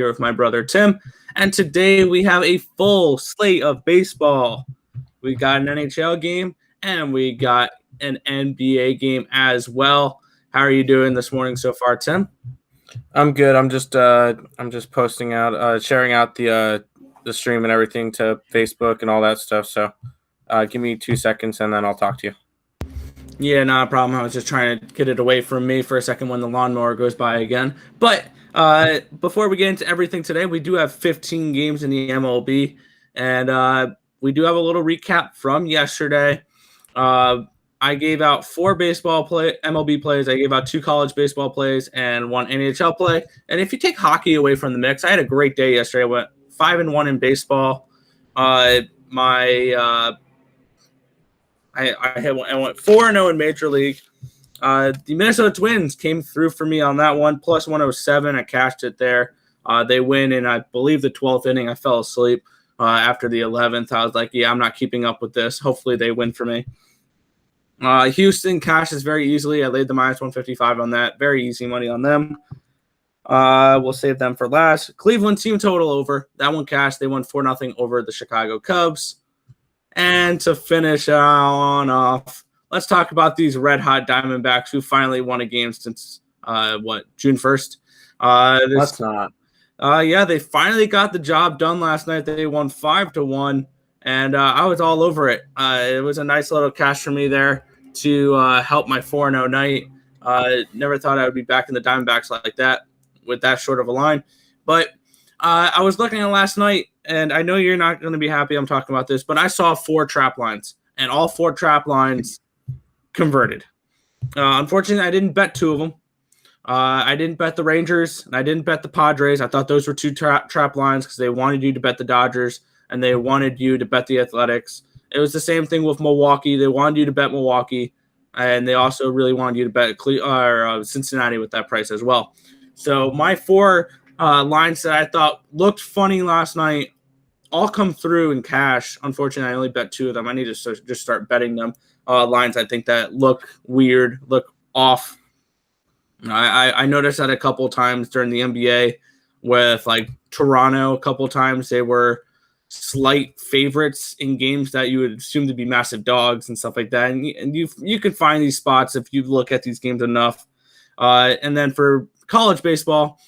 here with my brother Tim, and today we have a full slate of baseball. We got an NHL game and we got an NBA game as well. How are you doing this morning so far, Tim? I'm good. I'm just posting out, sharing out the stream and everything to Facebook and all that stuff. So, give me 2 seconds and then I'll talk to you. Yeah, not a problem. I was just trying to get it away from me for a second when the lawnmower goes by again. But before we get into everything today, we do have 15 games in the MLB, and we do have a little recap from yesterday. I gave out 4 MLB plays. I gave out 2 college baseball plays and 1 NHL play. And if you take hockey away from the mix, I had a great day yesterday. I went 5-1 in baseball. I went 4-0 in Major League. The Minnesota Twins came through for me on that one, plus 107. I cashed it there. They win in, I believe, the 12th inning. I fell asleep after the 11th. I was like, yeah, I'm not keeping up with this. Hopefully they win for me. Houston cashes very easily. I laid the minus 155 on that. Very easy money on them. We'll save them for last. Cleveland team total over. That one cashed. They won 4-0 over the Chicago Cubs. And to finish on off, let's talk about these red-hot Diamondbacks who finally won a game since, June 1st? Let's not. Yeah, they finally got the job done last night. They won 5-1, and I was all over it. It was a nice little cash for me there to help my 4-0 night. Never thought I would be back in the Diamondbacks like that with that short of a line. But I was looking at last night, and I know you're not going to be happy I'm talking about this, but I saw 4 trap lines, and all 4 trap lines converted. Unfortunately, I didn't bet 2 of them. I didn't bet the Rangers, and I didn't bet the Padres. I thought those were 2 trap lines because they wanted you to bet the Dodgers, and they wanted you to bet the Athletics. It was the same thing with Milwaukee. They wanted you to bet Milwaukee, and they also really wanted you to bet Cincinnati with that price as well. So my 4 lines that I thought looked funny last night all come through in cash. Unfortunately, I only bet 2 of them. I need to just start betting them. Lines I think that look weird, look off. I noticed that a couple times during the NBA with like Toronto. A couple times they were slight favorites in games that you would assume to be massive dogs and stuff like that. And you can find these spots if you look at these games enough. And then for college baseball,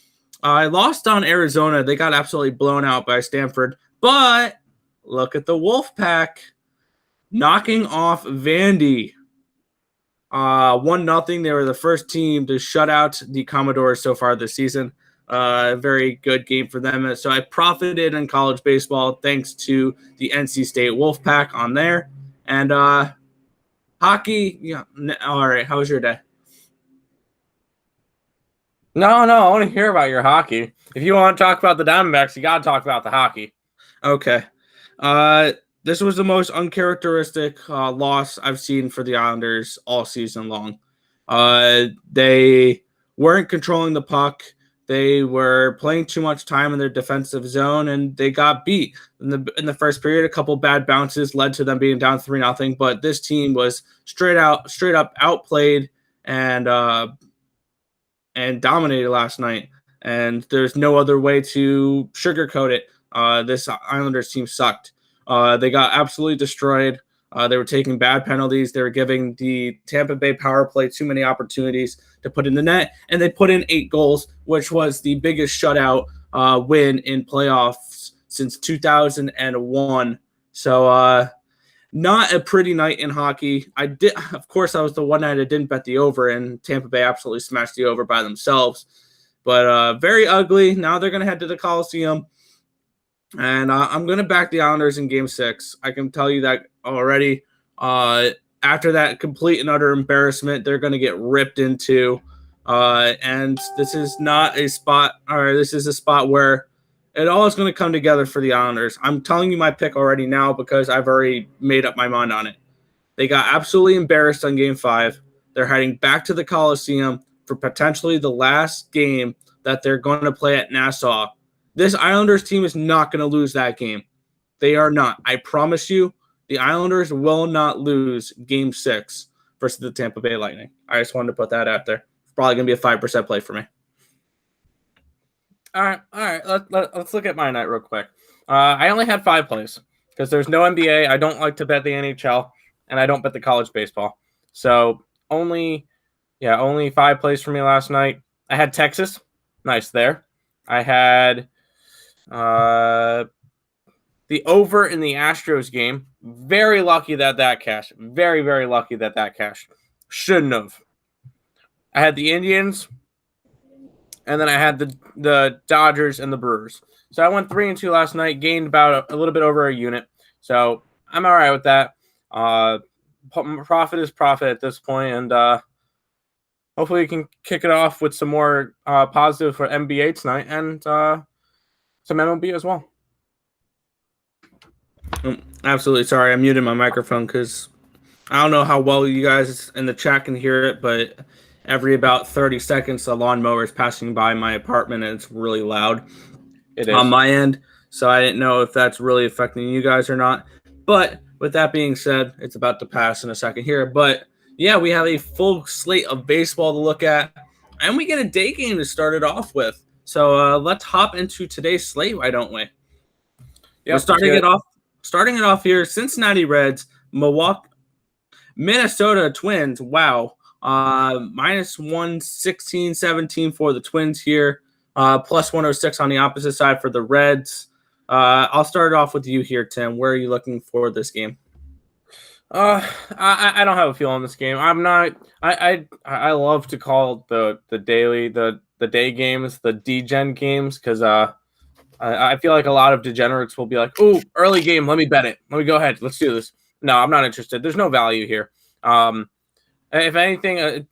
I lost on Arizona. They got absolutely blown out by Stanford. But look at the Wolfpack knocking off Vandy. 1-0. They were the first team to shut out the Commodores so far this season. Very good game for them. So I profited in college baseball thanks to the NC State Wolfpack on there. And hockey, yeah. All right. How was your day? No, I want to hear about your hockey. If you want to talk about the Diamondbacks, you got to talk about the hockey. Okay. This was the most uncharacteristic loss I've seen for the Islanders all season long. They weren't controlling the puck. They were playing too much time in their defensive zone, and they got beat in the first period. A couple bad bounces led to them being down 3-0. But this team was straight up outplayed and dominated last night. And there's no other way to sugarcoat it. This Islanders team sucked. They got absolutely destroyed. They were taking bad penalties. They were giving the Tampa Bay power play too many opportunities to put in the net, and they put in 8 goals, which was the biggest shutout win in playoffs since 2001. So not a pretty night in hockey. Of course, I was the one night I didn't bet the over, and Tampa Bay absolutely smashed the over by themselves. But very ugly. Now they're going to head to the Coliseum. And I'm going to back the Islanders in Game 6. I can tell you that already. After that complete and utter embarrassment, they're going to get ripped into. And this is not a spot, or this is a spot where it all is going to come together for the Islanders. I'm telling you my pick already now because I've already made up my mind on it. They got absolutely embarrassed on Game 5. They're heading back to the Coliseum for potentially the last game that they're going to play at Nassau. This Islanders team is not going to lose that game. They are not. I promise you, the Islanders will not lose Game 6 versus the Tampa Bay Lightning. I just wanted to put that out there. It's probably going to be a 5% play for me. All right. Let's look at my night real quick. I only had 5 plays because there's no NBA. I don't like to bet the NHL, and I don't bet the college baseball. So only 5 plays for me last night. I had Texas, nice there. I had the over in the Astros game. Very lucky that cashed. Very, very lucky that cashed. Shouldn't have. I had the Indians, and then I had the Dodgers and the Brewers. So I went 3-2 last night, gained about a little bit over a unit. So I'm all right with that. Profit is profit at this point, and hopefully we can kick it off with some more positive for NBA tonight and some MLB as well. Absolutely. Sorry, I muted my microphone because I don't know how well you guys in the chat can hear it, but every about 30 seconds, a lawnmower is passing by my apartment, and it's really loud. It is on my end. So I didn't know if that's really affecting you guys or not. But with that being said, it's about to pass in a second here. But yeah, we have a full slate of baseball to look at, and we get a day game to start it off with. So let's hop into today's slate, why don't we? Yep, We're starting it off here. Cincinnati Reds, Minnesota Twins. Wow. Minus 116-17 for the Twins here. Plus 106 on the opposite side for the Reds. I'll start off with you here, Tim. Where are you looking for this game? I don't have a feel on this game. I'm not. I love to call the day games the degen games because I feel like a lot of degenerates will be like, "Oh, early game, let me bet it. Let me go ahead. Let's do this." No, I'm not interested. There's no value here. If anything,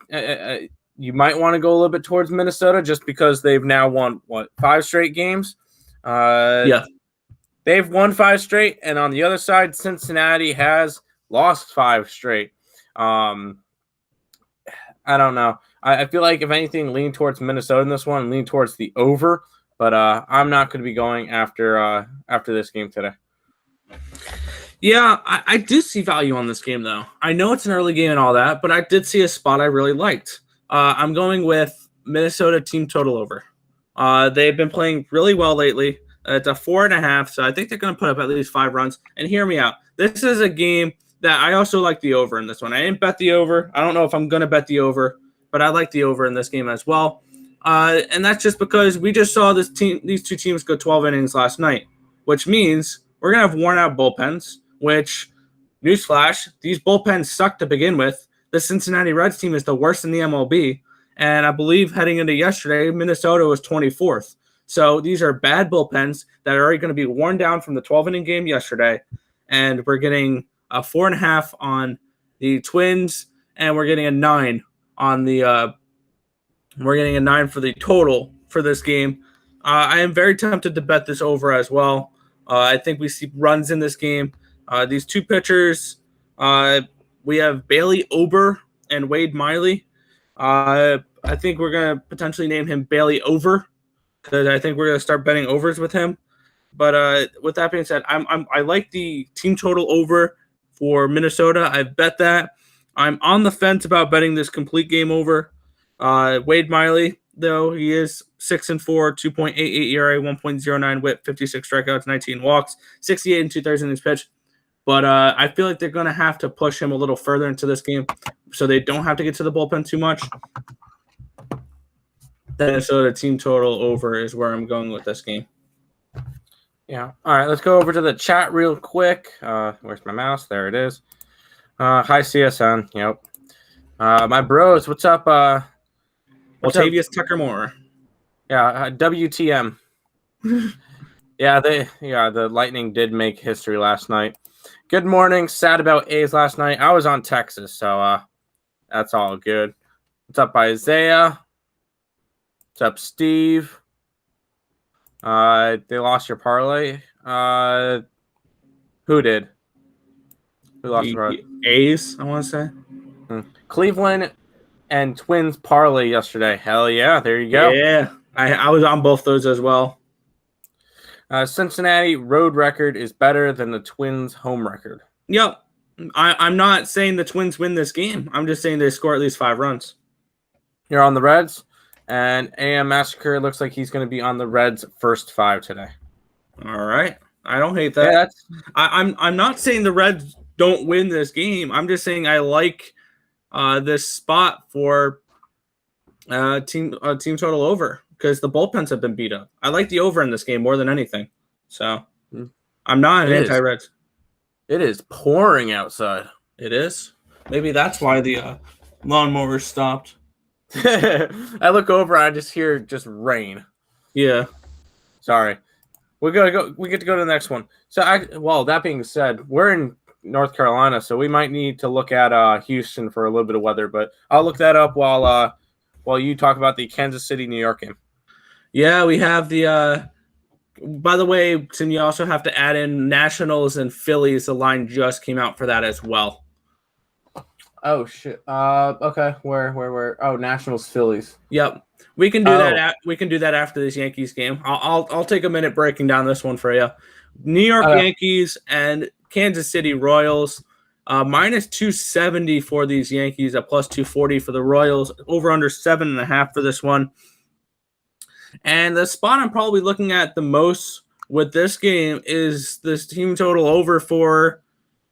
you might want to go a little bit towards Minnesota just because they've now won 5 straight games. Yeah, they've won 5 straight, and on the other side, Cincinnati has lost 5 straight. I don't know. I feel like if anything, lean towards Minnesota in this one, lean towards the over. But I'm not going to be going after this game today. Yeah, I do see value on this game, though. I know it's an early game and all that, but I did see a spot I really liked. I'm going with Minnesota team total over. They've been playing really well lately. It's a 4.5, so I think they're going to put up at least 5 runs. And hear me out. This is a game that I also like the over in this one. I didn't bet the over. I don't know if I'm going to bet the over, but I like the over in this game as well. And that's just because we just saw these 2 teams go 12 innings last night, which means we're going to have worn out bullpens, which, newsflash, these bullpens suck to begin with. The Cincinnati Reds team is the worst in the MLB. And I believe heading into yesterday, Minnesota was 24th. So these are bad bullpens that are already going to be worn down from the 12-inning game yesterday. And we're getting a 4.5 on the Twins, and we're getting a 9 on the we're getting a 9 for the total for this game. I am very tempted to bet this over as well. I think we see runs in this game. These 2 pitchers, we have Bailey Ober and Wade Miley. I think we're going to potentially name him Bailey Over because I think we're going to start betting overs with him. But with that being said, I like the team total over for Minnesota. I bet that. I'm on the fence about betting this complete game over. Wade Miley, though, he is 6-4, 2.88 ERA, 1.09 WHIP, 56 strikeouts, 19 walks, 68 and 2/3 innings pitched. But I feel like they're going to have to push him a little further into this game so they don't have to get to the bullpen too much. Minnesota team total over is where I'm going with this game. Yeah. All right, let's go over to the chat real quick. Where's my mouse? There it is. Hi, CSN. Yep. My bros, what's up? Latavius Tucker Moore. Yeah, WTM. The Lightning did make history last night. Good morning. Sad about A's last night. I was on Texas, so that's all good. What's up, Isaiah? What's up, Steve? They lost your parlay. Who did? Who lost the parlay? A's, I want to say. Cleveland and Twins parlay yesterday. Hell yeah, there you go. Yeah, I was on both those as well. Cincinnati road record is better than the Twins home record. Yep. I'm not saying the Twins win this game. I'm just saying they score at least 5 runs. You're on the Reds, And AM Massacre looks like he's going to be on the Reds' first 5 today. All right. I don't hate that. Yeah, I'm not saying the Reds don't win this game. I'm just saying I like this spot for team total over because the bullpens have been beat up. I like the over in this game more than anything. So I'm not an anti-Reds. It is pouring outside. It is. Maybe that's why the lawnmower stopped. I look over and I just hear just rain. Yeah. Sorry. We get to go to the next one. So that being said, we're in North Carolina, so we might need to look at Houston for a little bit of weather, but I'll look that up while you talk about the Kansas City New York game. Yeah, we have the by the way, Tim, you also have to add in Nationals and Phillies. The line just came out for that as well. Oh shit. Okay. Where? Oh, Nationals, Phillies. Yep. We can do that. We can do that after this Yankees game. I'll take a minute breaking down this one for you. New York Yankees and Kansas City Royals. Minus 270 for these Yankees, at plus 240 for the Royals. Over under 7.5 for this one. And the spot I'm probably looking at the most with this game is this team total over for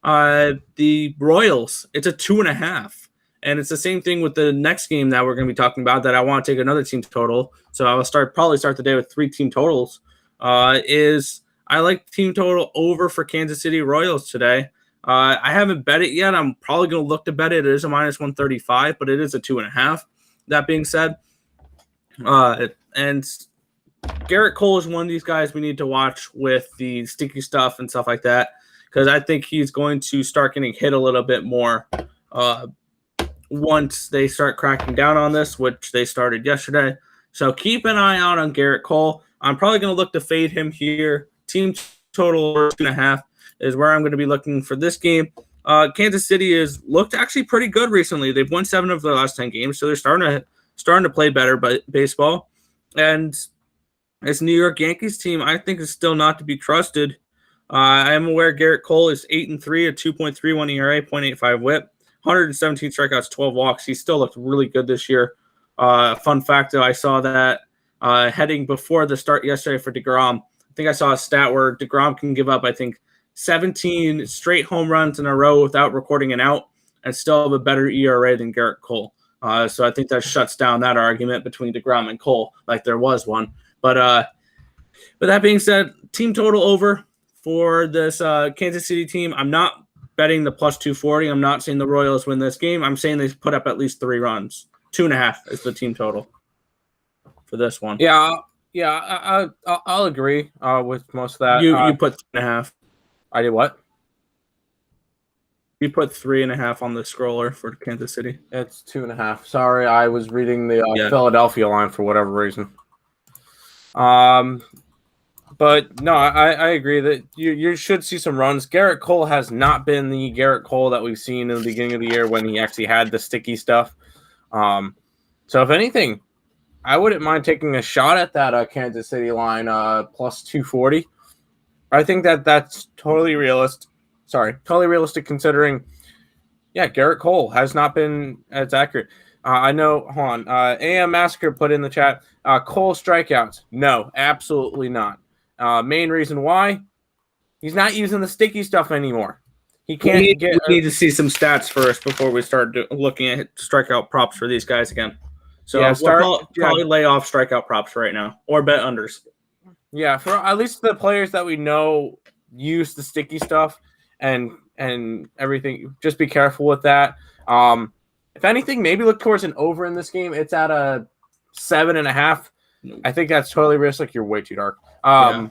the Royals. It's a 2.5. And it's the same thing with the next game that we're going to be talking about that I want to take another team total. So I will probably start the day with 3 team totals. I like team total over for Kansas City Royals today. I haven't bet it yet. I'm probably going to look to bet it. It is a minus 135, but it is a 2.5. That being said, and Garrett Cole is one of these guys we need to watch with the sticky stuff and stuff like that, because I think he's going to start getting hit a little bit more once they start cracking down on this, which they started yesterday. So keep an eye out on Garrett Cole. I'm probably going to look to fade him here. Team total 2.5 is where I'm going to be looking for this game. Kansas City has looked actually pretty good recently. They've won 7 of their last 10 games, so they're starting to play better baseball. And this New York Yankees team, I think, is still not to be trusted. I am aware Garrett Cole is 8-3, a 2.31 ERA, 0.85 WHIP, 117 strikeouts, 12 walks. He still looked really good this year. Fun fact, though, I saw that heading before the start yesterday for DeGrom. I think I saw a stat where DeGrom can give up, I think, 17 straight home runs in a row without recording an out and still have a better ERA than Garrett Cole. So I think that shuts down that argument between DeGrom and Cole, like there was one. But that being said, team total over for this Kansas City team. I'm not betting the plus 240. I'm not saying the Royals win this game. I'm saying they put up at least 3 runs. 2.5 is the team total for this one. I'll agree with most of that. You put 3.5. I did what? You put 3.5 on the scroller for Kansas City. It's 2.5. Sorry, I was reading the Philadelphia line for whatever reason. But no, I agree that you should see some runs. Garrett Cole has not been the Garrett Cole that we've seen in the beginning of the year when he actually had the sticky stuff. So if anything, I wouldn't mind taking a shot at that Kansas City line plus 240. I think that's totally realistic. Totally realistic considering, Garrett Cole has not been as accurate. I know, hold on. AM Massacre put in the chat, Cole strikeouts. No, absolutely not. Main reason why, he's not using the sticky stuff anymore. He can't we need to see some stats first before we start looking at strikeout props for these guys again. So we'll probably lay off strikeout props right now or bet unders. Yeah, for at least the players that we know use the sticky stuff and everything. Just be careful with that. If anything, maybe look towards an over in this game. It's at a 7.5. I think that's totally realistic. You're way too dark. I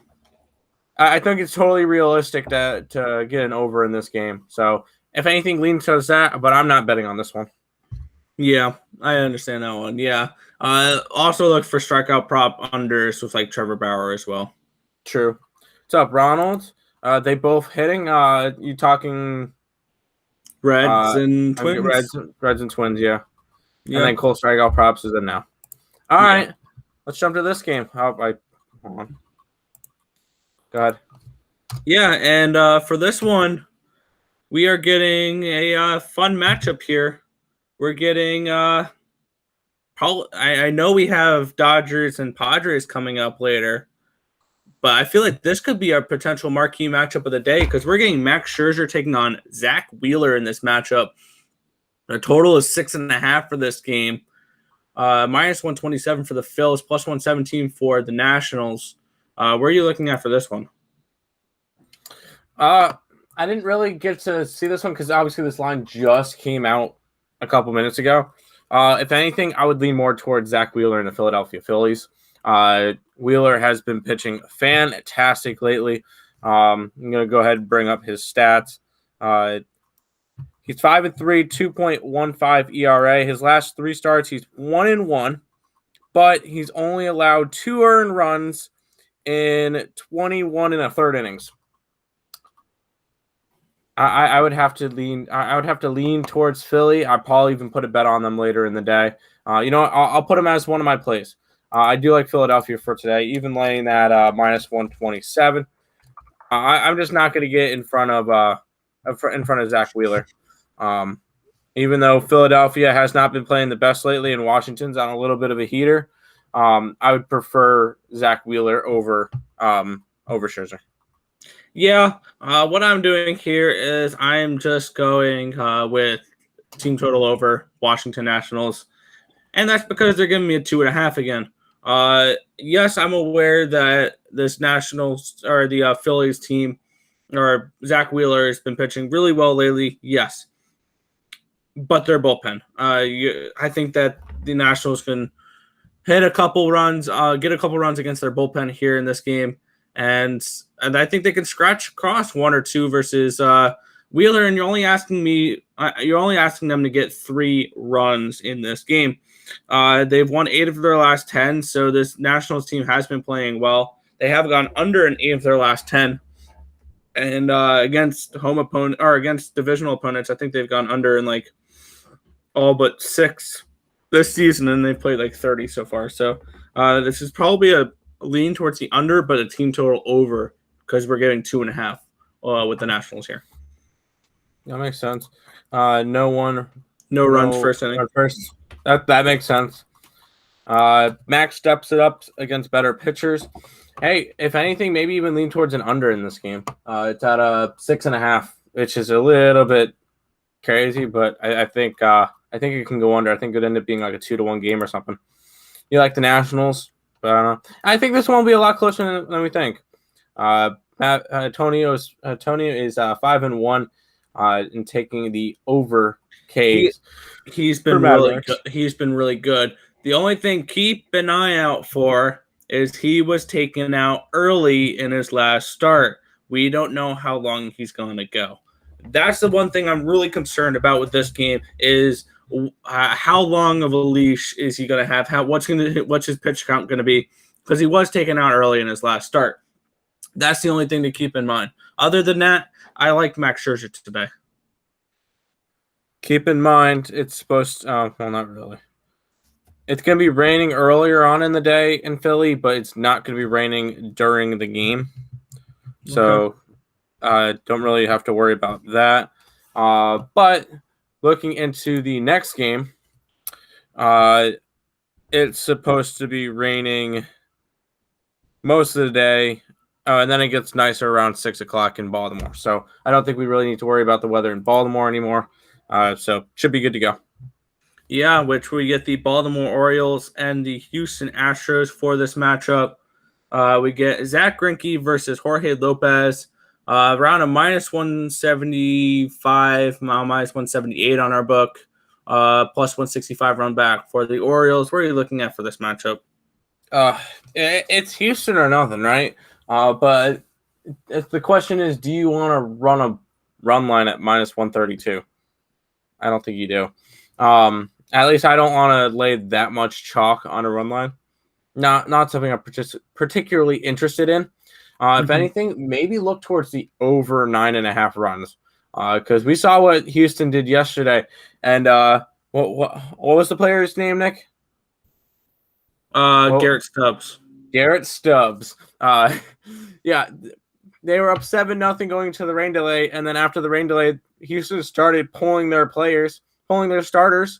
think it's totally realistic to get an over in this game. So if anything, lean towards that, but I'm not betting on this one. Yeah, I understand that one. Yeah. Also look for strikeout prop unders with like Trevor Bauer as well. True. What's up, Ronald? They both hitting. You talking Reds and Twins? Reds and Twins, yeah. And then Cole strikeout props is in now. All right. Let's jump to this game. Hold on. Go ahead. Yeah, and for this one, we are getting a fun matchup here. We're getting I know we have Dodgers and Padres coming up later, but I feel like this could be our potential marquee matchup of the day because we're getting Max Scherzer taking on Zach Wheeler in this matchup. The total is 6.5 for this game. Minus 127 for the Phils, plus 117 for the Nationals. Where are you looking at for this one? I didn't really get to see this one because obviously this line just came out a couple minutes ago. If anything, I would lean more towards Zach Wheeler and the Philadelphia Phillies. Wheeler has been pitching fantastic lately. I'm going to go ahead and bring up his stats. He's 5-3, 2.15 ERA. His last 3 starts, he's 1-1, but he's only allowed 2 earned runs in 21 1/3 innings. I would have to lean. I would have to lean towards Philly. I'd probably even put a bet on them later in the day. You know what? I'll put them as one of my plays. I do like Philadelphia for today, even laying that minus 127. I'm just not going to get in front of Zach Wheeler. Even though Philadelphia has not been playing the best lately and Washington's on a little bit of a heater, I would prefer Zach Wheeler over Scherzer. Yeah, what I'm doing here is I am just going with team total over Washington Nationals, and that's because they're giving me a 2.5 again. Yes, I'm aware that this Nationals or the Phillies team or Zach Wheeler has been pitching really well lately. Yes, but their bullpen. I think that the Nationals can hit a couple runs, get a couple runs against their bullpen here in this game. And I think they can scratch across 1 or 2 versus Wheeler. And you're only asking them to get 3 runs in this game. They've won 8 of their last 10. So this Nationals team has been playing well. They have gone under in 8 of their last 10. And against home opponent or against divisional opponents, I think they've gone under in like all but 6 this season, and they've played like 30 so far. So this is probably a lean towards the under, but a team total over because we're getting 2.5 with the Nationals here. That makes sense. No runs first inning. That makes sense. Max steps it up against better pitchers. Hey, if anything, maybe even lean towards an under in this game. It's at a 6.5, which is a little bit crazy, but I think it can go under. I think it could end up being like a 2-1 game or something. You like the Nationals? But I don't know. I think this one will be a lot closer than we think. Antonio is 5-1 in taking the over K's. He's been really good. He's been really good. The only thing keep an eye out for is he was taken out early in his last start. We don't know how long he's going to go. That's the one thing I'm really concerned about with this game is how long of a leash is he going to have? What's his pitch count going to be? Because he was taken out early in his last start. That's the only thing to keep in mind. Other than that, I like Max Scherzer today. Keep in mind, it's supposed to, well, not really. It's going to be raining earlier on in the day in Philly, but it's not going to be raining during the game. So don't really have to worry about that. But looking into the next game, it's supposed to be raining most of the day, and then it gets nicer around 6 o'clock in Baltimore. So I don't think we really need to worry about the weather in Baltimore anymore. So should be good to go. Yeah, which we get the Baltimore Orioles and the Houston Astros for this matchup. We get Zach Greinke versus Jorge Lopez. Around a minus 175, minus 178 on our book. Plus 165 run back for the Orioles. What are you looking at for this matchup? It's Houston or nothing, right? But if the question is, do you want to run a run line at minus 132? I don't think you do. At least I don't want to lay that much chalk on a run line. Not something I'm particularly interested in. If anything, maybe look towards the over 9.5 runs. Because we saw what Houston did yesterday. And what was the player's name, Nick? Garrett Stubbs. Garrett Stubbs. Yeah, they were up 7-0 going into the rain delay, and then after the rain delay, Houston started pulling their starters,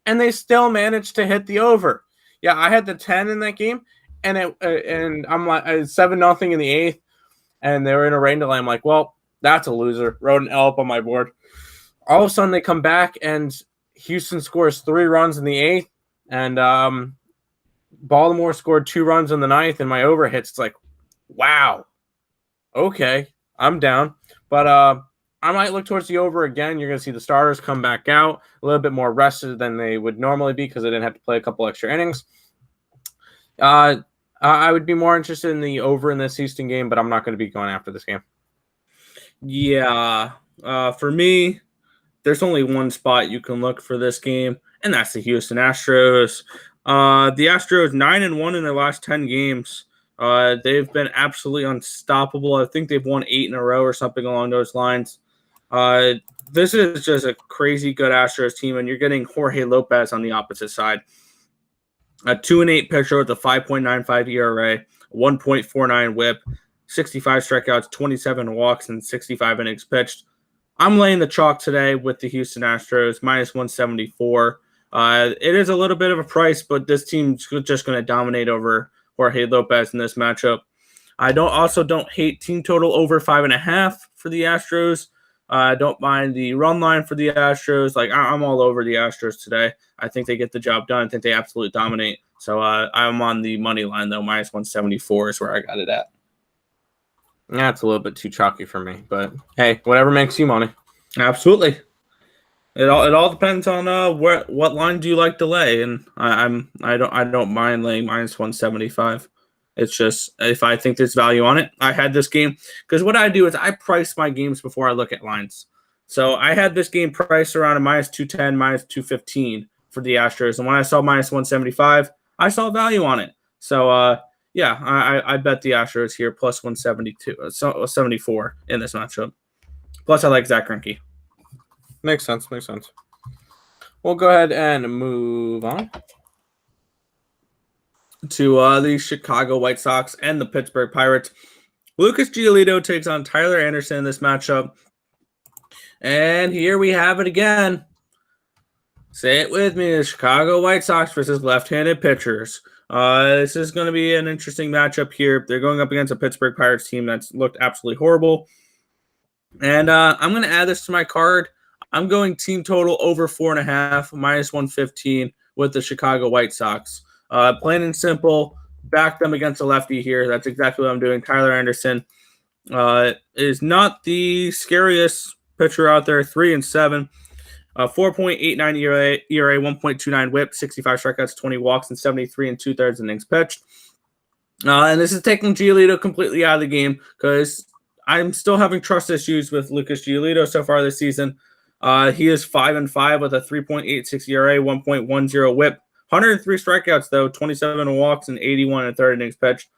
and they still managed to hit the over. Yeah, I had the 10 in that game, and I'm like 7-0 in the 8th, and they were in a rain delay. I'm like, well, that's a loser. Wrote an L up on my board. All of a sudden, they come back, and Houston scores 3 runs in the 8th, and Baltimore scored 2 runs in the 9th, and my over hits. It's like, wow, okay, I'm down. But I might look towards the over again. You're going to see the starters come back out a little bit more rested than they would normally be because they didn't have to play a couple extra innings. I would be more interested in the over in this Houston game, but I'm not going to be going after this game. Yeah, for me, there's only one spot you can look for this game, and that's the Houston Astros. The Astros 9-1 in their last 10 games. They've been absolutely unstoppable. I think they've won 8 in a row or something along those lines. This is just a crazy good Astros team, and you're getting Jorge Lopez on the opposite side. A 2-8 pitcher with a 5.95 ERA, 1.49 WHIP, 65 strikeouts, 27 walks, and 65 innings pitched. I'm laying the chalk today with the Houston Astros, minus 174. It is a little bit of a price, but this team's just going to dominate over Jorge Lopez in this matchup. I don't hate team total over 5.5 for the Astros. I don't mind the run line for the Astros. Like, I'm all over the Astros today. I think they get the job done. I think they absolutely dominate. So I'm on the money line, though. Minus 174 is where I got it at. That's a little bit too chalky for me, but hey, whatever makes you money. Absolutely. It all depends on what line do you like to lay, and I don't mind laying minus 175. It's just if I think there's value on it. I had this game because what I do is I price my games before I look at lines. So I had this game priced around a minus 210, minus 215 for the Astros, and when I saw minus 175, I saw value on it. So yeah, I bet the Astros here plus 74 in this matchup. Plus I like Zach Greinke. Makes sense. We'll go ahead and move on to the Chicago White Sox and the Pittsburgh Pirates. Lucas Giolito takes on Tyler Anderson in this matchup. And here we have it again. Say it with me, the Chicago White Sox versus left-handed pitchers. This is going to be an interesting matchup here. They're going up against a Pittsburgh Pirates team that's looked absolutely horrible. And I'm going to add this to my card. I'm going team total over 4.5, minus 115 with the Chicago White Sox. Plain and simple, back them against a lefty here. That's exactly what I'm doing. Tyler Anderson is not the scariest pitcher out there. 3-7, 4.89 ERA, 1.29 WHIP, 65 strikeouts, 20 walks, and 73 2/3 innings pitched. And this is taking Giolito completely out of the game because I'm still having trust issues with Lucas Giolito so far this season. He is 5-5 with a 3.86 ERA, 1.10 WHIP. 103 strikeouts, though, 27 walks, and 81 1/3 innings pitched.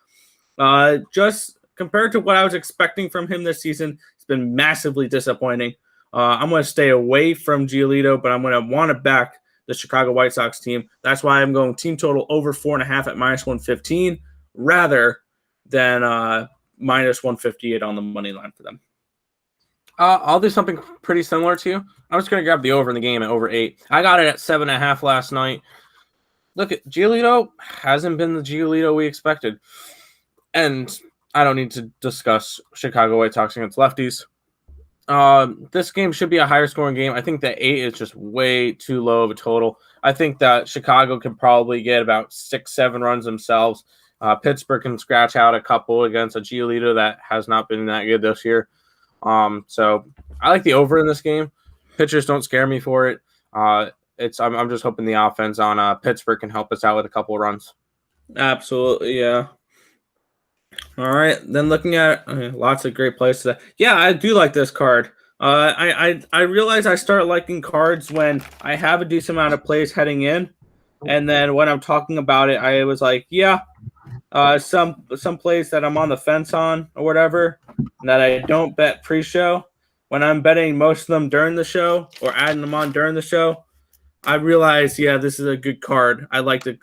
Just compared to what I was expecting from him this season, it's been massively disappointing. I'm going to stay away from Giolito, but I'm going to want to back the Chicago White Sox team. That's why I'm going team total over 4.5 at minus 115 rather than minus 158 on the money line for them. I'll do something pretty similar to you. I'm just going to grab the over in the game at over 8. I got it at 7.5 last night. Look, Giolito hasn't been the Giolito we expected. And I don't need to discuss Chicago White Sox against lefties. This game should be a higher scoring game. I think that 8 is just way too low of a total. I think that Chicago can probably get about 6-7 runs themselves. Pittsburgh can scratch out a couple against a Giolito that has not been that good this year. So I like the over in this game. Pitchers don't scare me for it. I'm just hoping the offense on Pittsburgh can help us out with a couple of runs. Absolutely, yeah. All right, then looking at lots of great plays today. Yeah, I do like this card. I realize I start liking cards when I have a decent amount of plays heading in, and then when I'm talking about it, I was like, yeah, some plays that I'm on the fence on or whatever that I don't bet pre-show. When I'm betting most of them during the show or adding them on during the show, I realize, yeah, this is a good card. I like the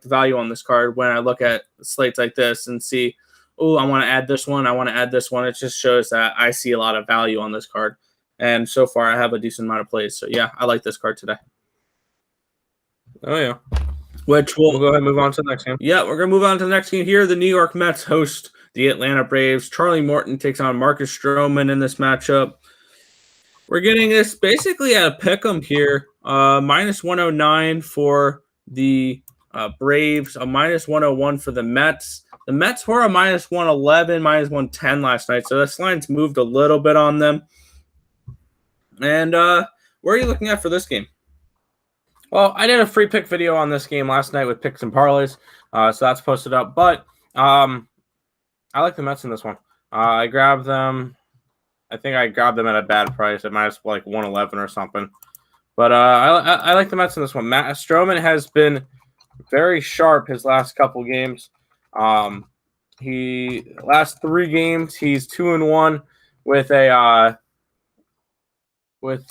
value on this card when I look at slates like this and see, oh, I want to add this one. I want to add this one. It just shows that I see a lot of value on this card. And so far, I have a decent amount of plays. So, yeah, I like this card today. Oh, yeah. Which we'll go ahead and move on to the next game. Yeah, we're going to move on to the next game here. The New York Mets host the Atlanta Braves. Charlie Morton takes on Marcus Stroman in this matchup. We're getting this basically at a pick'em here. Minus 109 for the Braves, a minus 101 for the Mets. The Mets were a minus 111, minus 110 last night, so this line's moved a little bit on them. And where are you looking at for this game? Well, I did a free pick video on this game last night with picks and parlays, so that's posted up. But I like the Mets in this one. I grabbed them. I think I grabbed them at a bad price. It might have like 111 or something. But I like the Mets in this one. Matt Stroman has been very sharp his last couple games. He last 3 games he's 2-1 with a with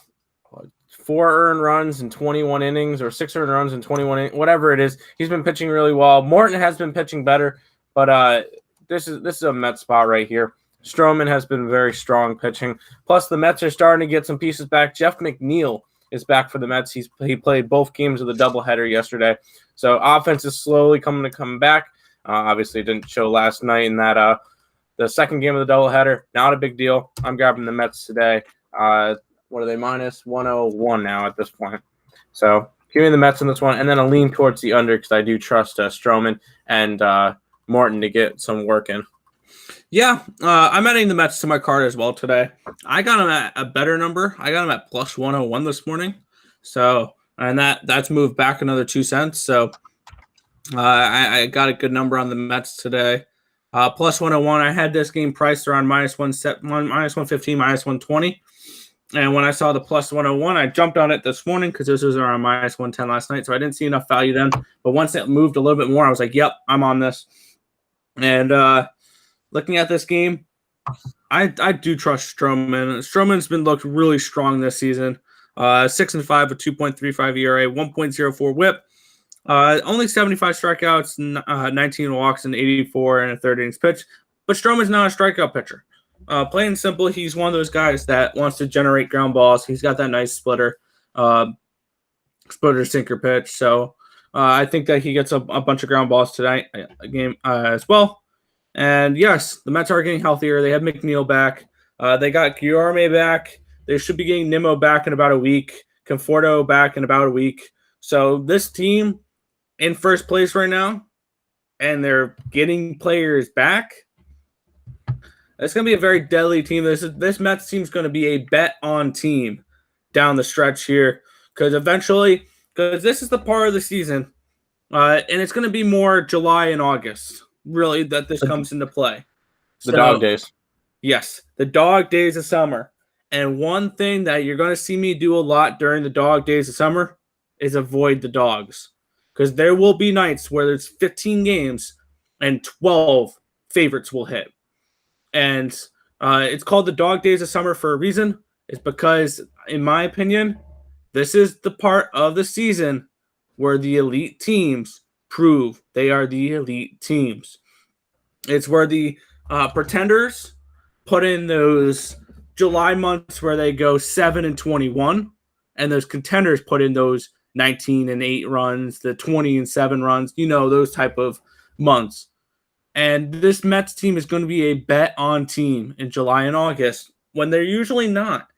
4 earned runs in 21 innings or 6 earned runs in 21 innings, whatever it is. He's been pitching really well. Morton has been pitching better, but this is a Mets spot right here. Stroman has been very strong pitching. Plus, the Mets are starting to get some pieces back. Jeff McNeil is back for the Mets. He played both games of the doubleheader yesterday. So offense is slowly come back. Obviously, it didn't show last night in that the second game of the doubleheader. Not a big deal. I'm grabbing the Mets today. What are they, minus 101 now at this point? So give me the Mets in this one, and then a lean towards the under because I do trust Stroman and Morton to get some work in. Yeah, I'm adding the Mets to my card as well today. I got them at a better number. I got them at plus 101 this morning. So, and that's moved back another 2 cents. So I got a good number on the Mets today. Plus 101. I had this game priced around minus 115, minus 120. And when I saw the plus 101, I jumped on it this morning because this was around minus 110 last night. So I didn't see enough value then. But once it moved a little bit more, I was like, yep, I'm on this. And looking at this game, I do trust Stroman. Stroman's looked really strong this season. 6-5 with 2.35 ERA, 1.04 WHIP. Only 75 strikeouts, 19 walks, and 84 and a third innings pitch. But Stroman's not a strikeout pitcher. Plain and simple, he's one of those guys that wants to generate ground balls. He's got that nice splitter sinker pitch. So I think that he gets a bunch of ground balls tonight game as well. And yes, the Mets are getting healthier. They have McNeil back. They got Guillorme back. They should be getting Nimmo back in about a week. Conforto back in about a week. So this team in first place right now, and they're getting players back. It's going to be a very deadly team. This Mets team is going to be a bet-on team down the stretch here because this is the part of the season, and it's going to be more July and August, really, that this comes into play. The dog days. Yes, the dog days of summer. And one thing that you're going to see me do a lot during the dog days of summer is avoid the dogs because there will be nights where there's 15 games and 12 favorites will hit. And it's called the dog days of summer for a reason. It's because, in my opinion, this is the part of the season where the elite teams prove they are the elite teams. It's where the pretenders put in those July months where they go 7-21, and those contenders put in those 19-8 runs, the 20-7 runs, those type of months. And this Mets team is going to be a bet-on team in July and August when they're usually not.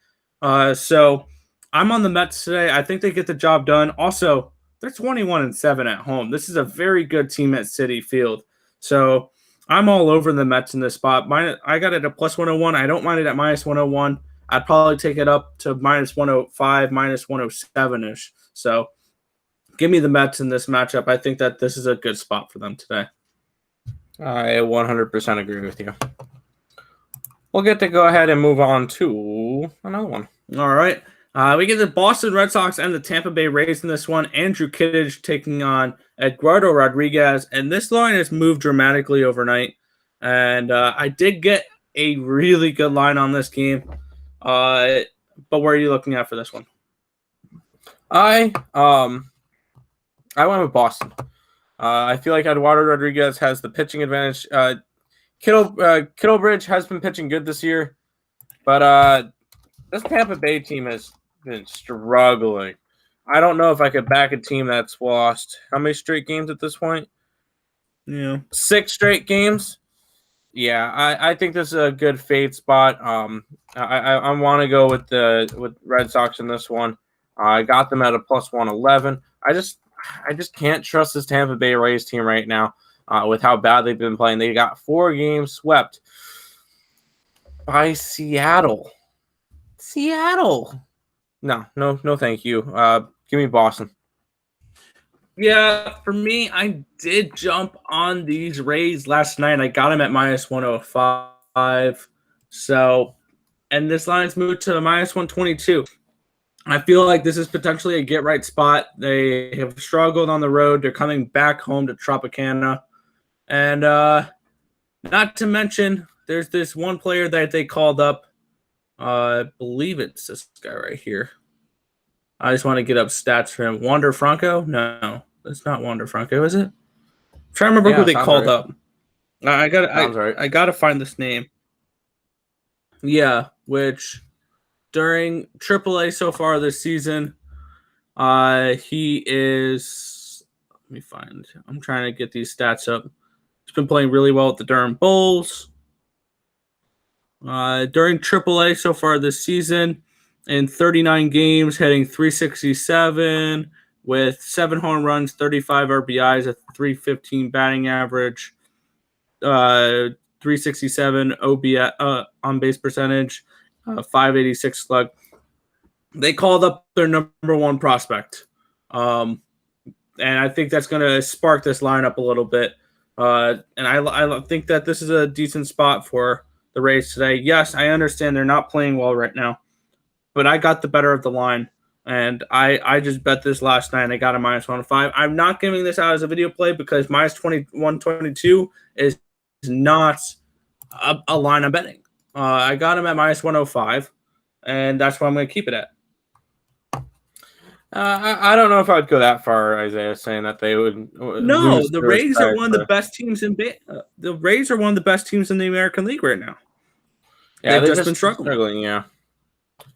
So I'm on the Mets today. I think they get the job done. Also, they're 21-7 at home. This is a very good team at Citi Field. So I'm all over the Mets in this spot. I got it at plus 101. I don't mind it at minus 101. I'd probably take it up to minus 105, minus 107-ish. So give me the Mets in this matchup. I think that this is a good spot for them today. I 100% agree with you. We'll get to go ahead and move on to another one. All right. We get the Boston Red Sox and the Tampa Bay Rays in this one. Andrew Kittredge taking on Eduardo Rodriguez. And this line has moved dramatically overnight. And I did get a really good line on this game. But where are you looking at for this one? I went with Boston. I feel like Eduardo Rodriguez has the pitching advantage. Kittlebridge has been pitching good this year, but this Tampa Bay team has been struggling. I don't know if I could back a team that's lost how many straight games at this point? Yeah. 6 straight games. Yeah, I think this is a good fade spot. I want to go with Red Sox in this one. I got them at a plus 111. I just can't trust this Tampa Bay Rays team right now with how bad they've been playing. They got 4 games swept by Seattle. No, thank you. Give me Boston. Yeah, for me, I did jump on these Rays last night. I got them at minus 105. So, and this line's moved to minus 122. I feel like this is potentially a get right spot. They have struggled on the road. They're coming back home to Tropicana. And not to mention, there's this one player that they called up. I believe it's this guy right here. I just want to get up stats for him. Wander Franco? No, that's not Wander Franco, is it? I'm trying to remember who they called up. I got to find this name. Yeah, which during AAA so far this season, he is. Let me find. I'm trying to get these stats up. He's been playing really well with the Durham Bulls. During AAA so far this season, in 39 games, hitting 367 with 7 home runs, 35 RBIs, a 315 batting average, 367 OBS on base percentage, 586 slug. They called up their number 1 prospect, and I think that's going to spark this lineup a little bit. And I think that this is a decent spot for the Rays today. Yes, I understand they're not playing well right now, but I got the better of the line, and I just bet this last night, and I got a minus 105. I'm not giving this out as a video play because minus 122 is not a line I'm betting. I got him at minus 105, and that's what I'm going to keep it at. I don't know if I'd go that far, Isaiah, saying that they would. No, the Rays are one of the best teams in the Rays are one of the best teams in the American League right now. Yeah, they've just been struggling. Yeah,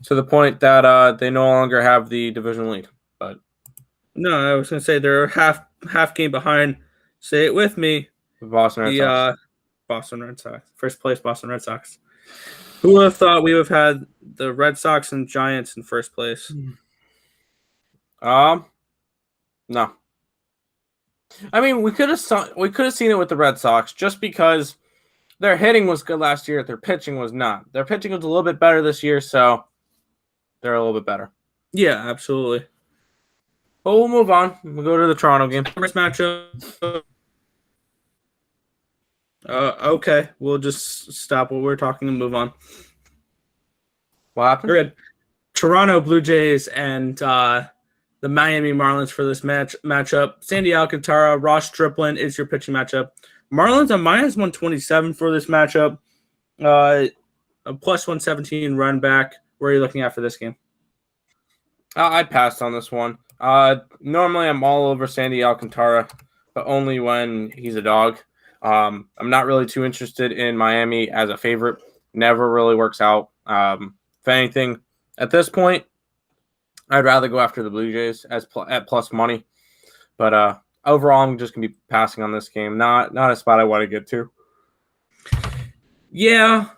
to the point that they no longer have the division lead. But no, I was going to say they're half game behind. Say it with me. Boston Red Sox. Boston Red Sox, first place. Boston Red Sox. Who would have thought we would have had the Red Sox and Giants in first place? No. I mean, we could have seen it with the Red Sox just because their hitting was good last year. Their pitching was not. Their pitching was a little bit better this year, so they're a little bit better. Yeah, absolutely. But we'll move on. We'll go to the Toronto game. First matchup. Okay, we'll just stop what we're talking and move on. What happened? We're good. Toronto Blue Jays and the Miami Marlins for this matchup. Sandy Alcantara, Ross Stripling is your pitching matchup. Marlins are minus 127 for this matchup. A plus 117 run back. Where are you looking at for this game? I passed on this one. Normally I'm all over Sandy Alcantara, but only when he's a dog. I'm not really too interested in Miami as a favorite. Never really works out. If anything, at this point, I'd rather go after the Blue Jays at plus money. But overall, I'm just going to be passing on this game. Not a spot I want to get to. Yeah.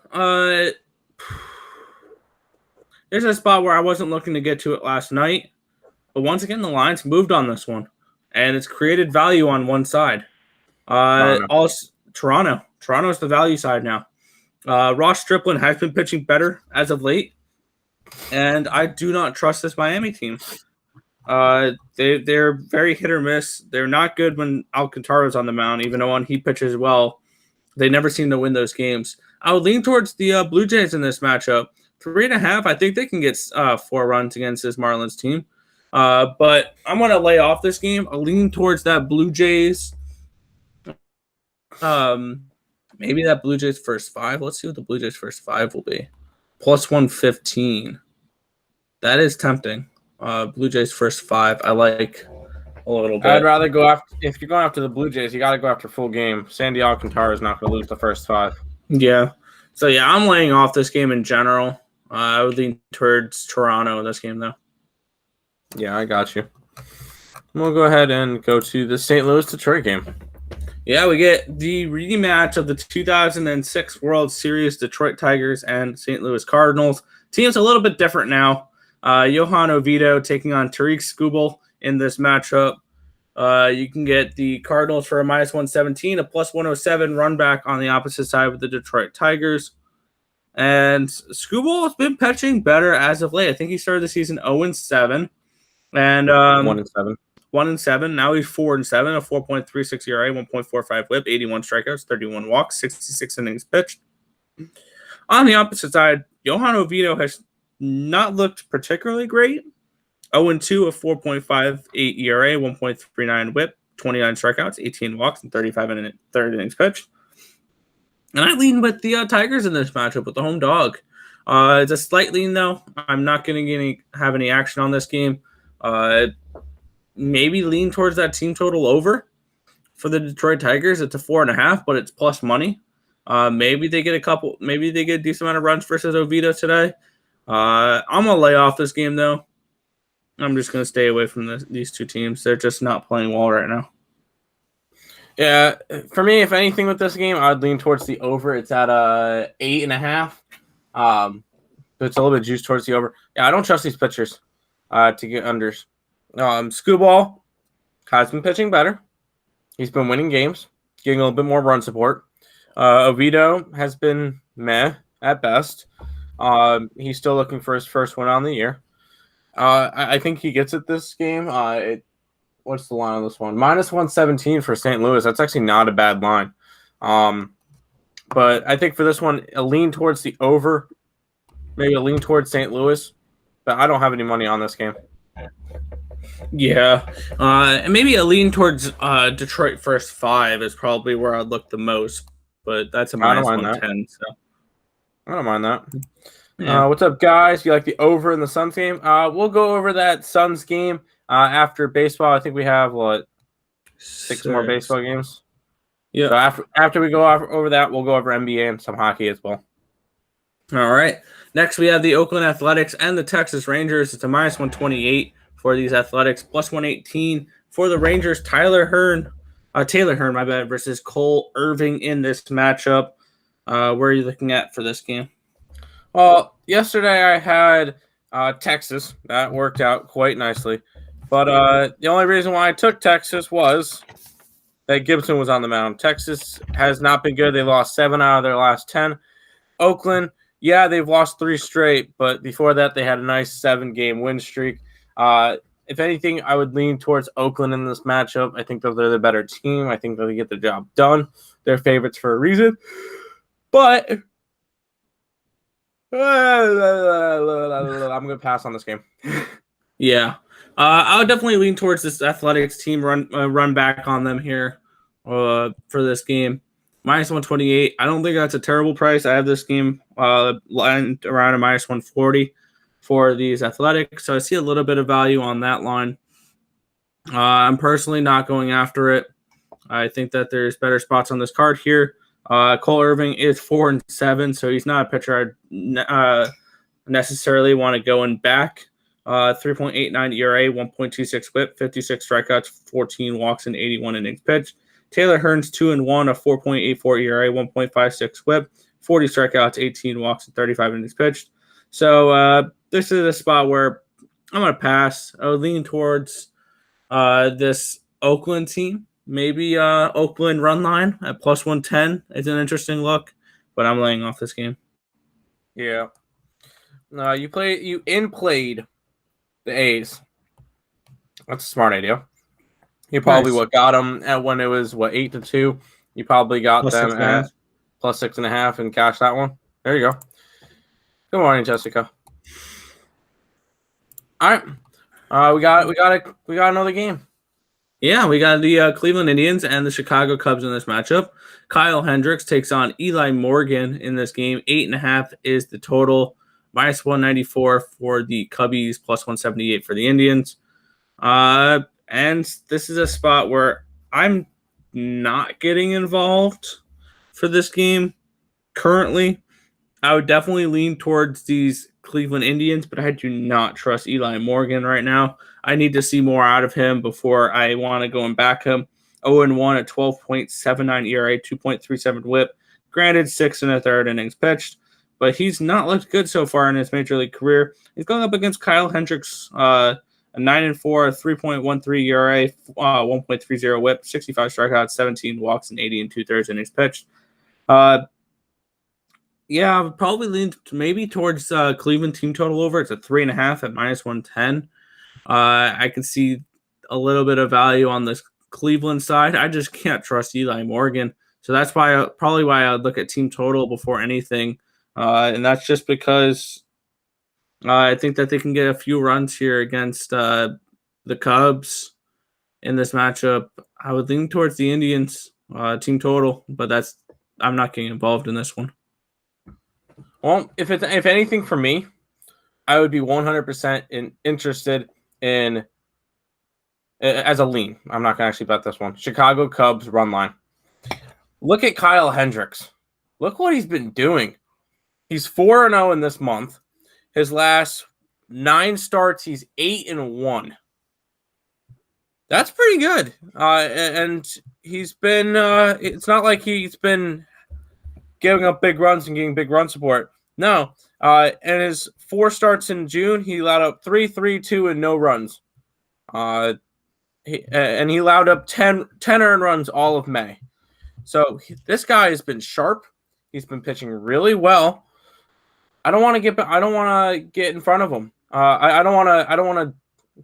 There's a spot where I wasn't looking to get to it last night. But once again, the line's moved on this one. And it's created value on one side. Toronto. Toronto's the value side now. Ross Stripling has been pitching better as of late. And I do not trust this Miami team. They're very hit or miss. They're not good when Alcantara's on the mound, even though when he pitches well, they never seem to win those games. I would lean towards the Blue Jays in this matchup. 3.5, I think they can get 4 runs against this Marlins team. But I'm going to lay off this game. I'll lean towards that Blue Jays. Maybe that Blue Jays first 5. Let's see what the Blue Jays first 5 will be. Plus 115. That is tempting. Blue Jays first 5. I like a little bit. I'd rather go after, if you're going after the Blue Jays, you got to go after full game. Sandy Alcantara is not going to lose the first 5. Yeah. So, yeah, I'm laying off this game in general. I would lean towards Toronto in this game, though. Yeah, I got you. We'll go ahead and go to the St. Louis-Detroit game. Yeah, we get the rematch of the 2006 World Series, Detroit Tigers and St. Louis Cardinals. Team's a little bit different now. Johan Oviedo taking on Tariq Skubal in this matchup. You can get the Cardinals for a -117, a +107 run back on the opposite side with the Detroit Tigers. And Skubal has been pitching better as of late. I think he started the season 0-7. And 1-7. 1-7. Now he's 4-7, a 4.36 ERA, 1.45 WHIP, 81 strikeouts, 31 walks, 66 innings pitched. On the opposite side, Johan Oviedo has not looked particularly great. 0-2, a 4.58 ERA, 1.39 WHIP, 29 strikeouts, 18 walks, and 35 third innings pitched. And I lean with the Tigers in this matchup with the home dog. It's a slight lean, though. I'm not going to have any action on this game. Maybe lean towards that team total over for the Detroit Tigers. It's a 4.5, but it's plus money. Maybe they get a decent amount of runs versus Oviedo today. I'm gonna lay off this game though. I'm just gonna stay away from these two teams. They're just not playing well right now. Yeah, for me, if anything with this game, I'd lean towards the over. It's at 8.5. It's a little bit juiced towards the over. Yeah, I don't trust these pitchers to get unders. Skubal has been pitching better. He's been winning games, getting a little bit more run support. Oviedo has been meh at best. He's still looking for his first win on the year. I think he gets it this game. What's the line on this one? -117 for St. Louis. That's actually not a bad line. But I think for this one, a lean towards the over, maybe a lean towards St. Louis. But I don't have any money on this game. Yeah, and maybe a lean towards Detroit first 5 is probably where I'd look the most. But that's a -110. So I don't mind that. Yeah. What's up, guys? You like the over in the Suns game? We'll go over that Suns game after baseball. I think we have, 6 more baseball games? Yeah. So after we go over that, we'll go over NBA and some hockey as well. All right. Next, we have the Oakland Athletics and the Texas Rangers. It's a -128 for these Athletics, +118 for the Rangers. Taylor Hearn, versus Cole Irving in this matchup. Where are you looking at for this game? Well, yesterday I had Texas. That worked out quite nicely. But the only reason why I took Texas was that Gibson was on the mound. Texas has not been good. They lost 7 out of their last 10. Oakland, yeah, they've lost 3 straight, but before that they had a nice 7-game win streak. If anything, I would lean towards Oakland in this matchup. I think they're the better team. I think they'll get the job done. They're favorites for a reason. But I'm going to pass on this game. Yeah. I would definitely lean towards this Athletics team run back on them here for this game. -128. I don't think that's a terrible price. I have this game lined around a -140 for these Athletics, so I see a little bit of value on that line. I'm personally not going after it. I think that there's better spots on this card here. Cole Irving is 4-7, so he's not a pitcher I'd necessarily want to go in back. 3.89 ERA, 1.26 WHIP, 56 strikeouts, 14 walks, and 81 innings pitched. Taylor Hearn's 2-1, a 4.84 ERA, 1.56 WHIP, 40 strikeouts, 18 walks, and 35 innings pitched. So this is a spot where I'm going to pass. I would lean towards this Oakland team. Maybe Oakland run line at +110 is an interesting look, but I'm laying off this game. Yeah. You played the A's. That's a smart idea. You probably got them at when it was 8-2. You probably got them at +6.5 and cashed that one. There you go. Good morning, Jessica. All right. We got another game. Yeah, we got the Cleveland Indians and the Chicago Cubs in this matchup. Kyle Hendricks takes on Eli Morgan in this game. 8.5 is the total. -194 for the Cubbies, +178 for the Indians. And this is a spot where I'm not getting involved for this game currently. I would definitely lean towards these Cleveland Indians, but I do not trust Eli Morgan right now. I need to see more out of him before I want to go and back him. 0-1 at 12.79 ERA, 2.37 WHIP. Granted, 6 1/3 innings pitched, but he's not looked good so far in his major league career. He's going up against Kyle Hendricks, a 9-4, 3.13 ERA, 1.30 WHIP, 65 strikeouts, 17 walks, and 80 2/3 innings pitched. Yeah, I would probably lean maybe towards Cleveland team total over. It's a 3.5 at -110. I can see a little bit of value on this Cleveland side. I just can't trust Eli Morgan. So that's probably why I would look at team total before anything. And that's just because I think that they can get a few runs here against the Cubs in this matchup. I would lean towards the Indians team total, but I'm not getting involved in this one. Well, if anything for me, I would be 100% interested in as a lean. I'm not going to actually bet this one. Chicago Cubs run line. Look at Kyle Hendricks. Look what he's been doing. He's 4-0 in this month. His last 9 starts, he's 8-1. That's pretty good. And he's been. It's not like he's been giving up big runs and getting big run support. No. And his 4 starts in June, he allowed up 3-3-2 and no runs. And he allowed up 10 earned runs all of May. So this guy has been sharp. He's been pitching really well. I don't want to get in front of him. I don't want to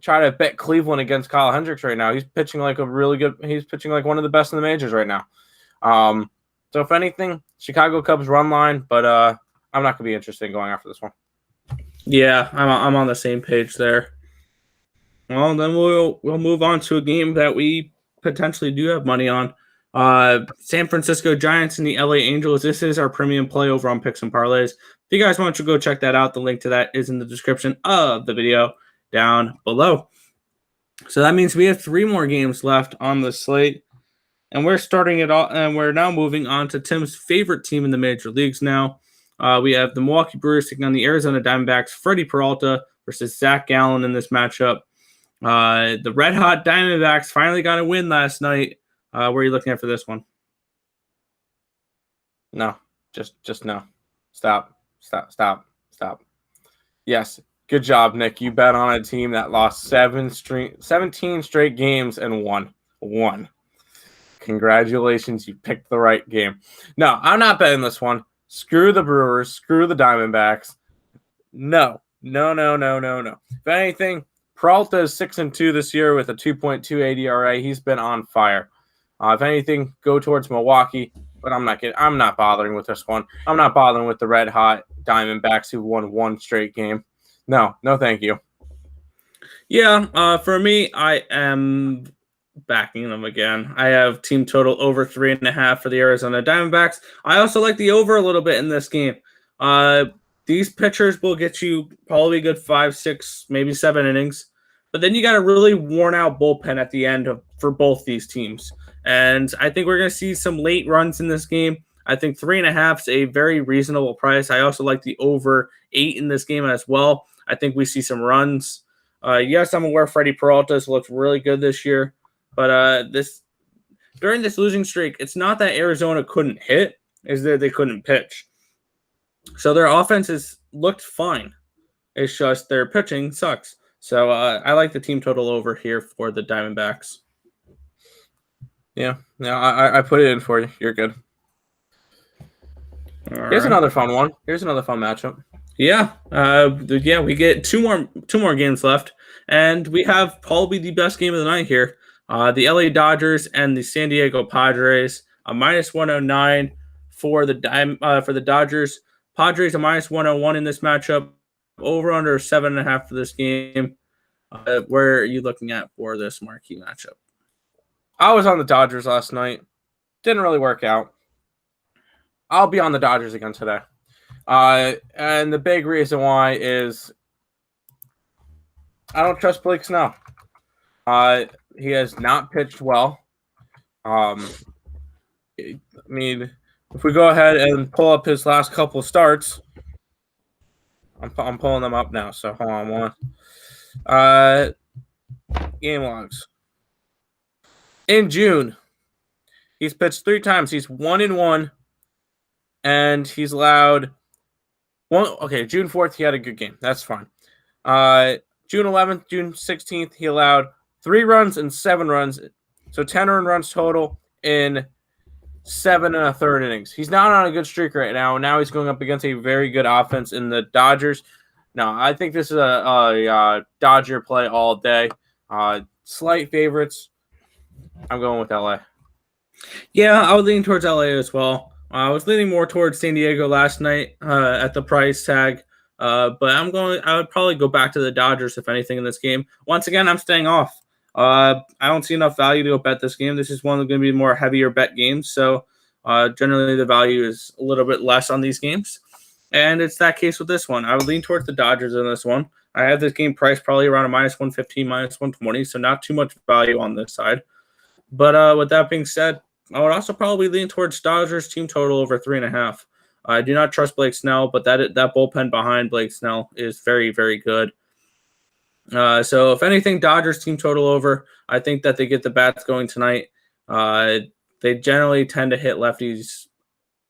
try to bet Cleveland against Kyle Hendricks right now. He's pitching like he's pitching like one of the best in the majors right now. So if anything, Chicago Cubs run line, but I'm not going to be interested in going after this one. Yeah, I'm on the same page there. Well, then we'll move on to a game that we potentially do have money on. San Francisco Giants and the LA Angels. This is our premium play over on Picks and Parleys. If you guys want to go check that out, the link to that is in the description of the video down below. So that means we have 3 more games left on the slate. And we're starting it all, and we're now moving on to Tim's favorite team in the major leagues now. We have the Milwaukee Brewers taking on the Arizona Diamondbacks. Freddie Peralta versus Zach Gallen in this matchup. The Red Hot Diamondbacks finally got a win last night. Where are you looking at for this one? No, just no. Stop. Yes, good job, Nick. You bet on a team that lost 17 straight games and won. Congratulations, you picked the right game. No, I'm not betting this one. Screw the Brewers. Screw the Diamondbacks. No. If anything, Peralta is 6-2 this year with a 2.28 ERA. He's been on fire. If anything, go towards Milwaukee, but I'm not bothering with this one. I'm not bothering with the Red Hot Diamondbacks who won 1 straight game. No, thank you. Yeah, for me, I am backing them again. I have team total over 3.5 for the Arizona Diamondbacks. I also like the over a little bit in this game. These pitchers will get you probably a good 5, 6, maybe 7 innings. But then you got a really worn-out bullpen at the end for both these teams. And I think we're going to see some late runs in this game. I think 3.5 is a very reasonable price. I also like the over 8 in this game as well. I think we see some runs. Yes, I'm aware Freddie Peralta has looked really good this year. But during this losing streak, it's not that Arizona couldn't hit. It's that they couldn't pitch. So their offense has looked fine. It's just their pitching sucks. So I like the team total over here for the Diamondbacks. Yeah, I put it in for you. You're good. Here's another fun one. Here's another fun matchup. Yeah, we get two more games left, and we have probably the best game of the night here. The LA Dodgers and the San Diego Padres. A -109 for the Dodgers. Padres a -101 in this matchup. Over under 7.5 for this game. Where are you looking at for this marquee matchup? I was on the Dodgers last night. Didn't really work out. I'll be on the Dodgers again today. And the big reason why is I don't trust Blake Snell. He has not pitched well. I mean, if we go ahead and pull up his last couple of starts, I'm pulling them up now. So hold on one. Game logs. In June, he's pitched 3 times. He's 1-1, and he's allowed one. Okay, June 4th, he had a good game. That's fine. June 11th, June 16th, he allowed 3 runs and 7 runs, so 10 earned runs total in 7 1/3 innings. He's not on a good streak right now. Now he's going up against a very good offense in the Dodgers. No, I think this is a Dodger play all day. Slight favorites. I'm going with LA. Yeah, I was leaning towards LA as well. I was leaning more towards San Diego last night at the price tag. But I would probably go back to the Dodgers, if anything, in this game. Once again, I'm staying off. I don't see enough value to go bet this game. This is one of going to be more heavier bet games. So generally the value is a little bit less on these games. And it's that case with this one. I would lean towards the Dodgers in this one. I have this game priced probably around a -115, -120, so not too much value on this side. But with that being said, I would also probably lean towards Dodgers team total over 3.5. I do not trust Blake Snell, but that bullpen behind Blake Snell is very, very good. So if anything, Dodgers team total over. I think that they get the bats going tonight. They generally tend to hit lefties,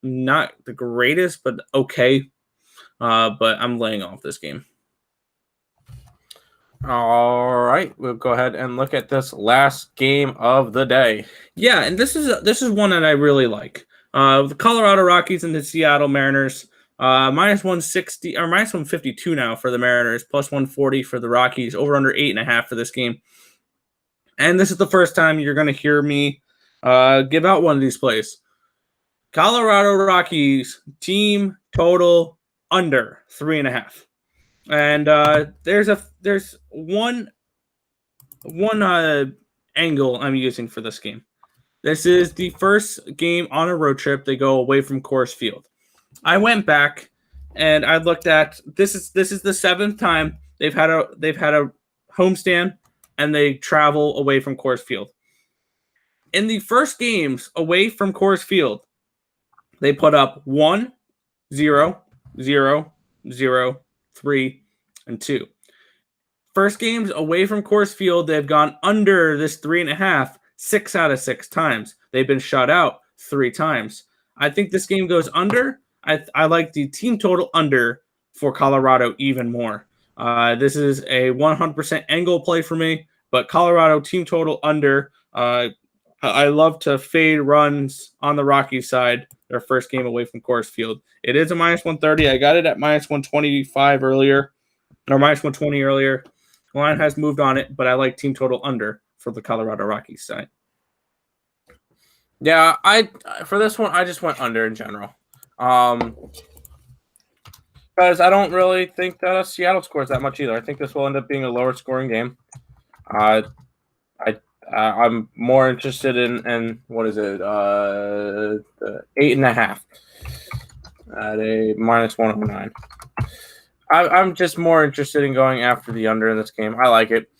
not the greatest, but okay. But I'm laying off this game. All right, we'll go ahead and look at this last game of the day. Yeah, and this is one that I really like. The Colorado Rockies and the Seattle Mariners, -160 or -152 now for the Mariners, +140 for the Rockies, over under 8.5 for this game. And this is the first time you're going to hear me give out one of these plays. Colorado Rockies team total under 3.5. And there's one angle I'm using for this game. This is the first game on a road trip they go away from Coors Field. I went back and I looked at this is the 7th time they've had a homestand and they travel away from Coors Field. In the first games away from Coors Field, they put up 1, 0, 0, 0, 3, and 2. First games away from Coors Field, they've gone under this 3.5 6 out of 6 times. They've been shut out 3 times. I think this game goes under. I like the team total under for Colorado even more. This is a 100% angle play for me, but Colorado team total under. I love to fade runs on the Rockies side, their first game away from Coors Field. It is a -130. I got it at -125 earlier, or -120 earlier. The line has moved on it, but I like team total under for the Colorado Rockies side. Yeah, for this one, I just went under in general. Because I don't really think that Seattle scores that much either. I think this will end up being a lower scoring game. I'm more interested in what is it? 8.5 at a -109. I'm just more interested in going after the under in this game. I like it.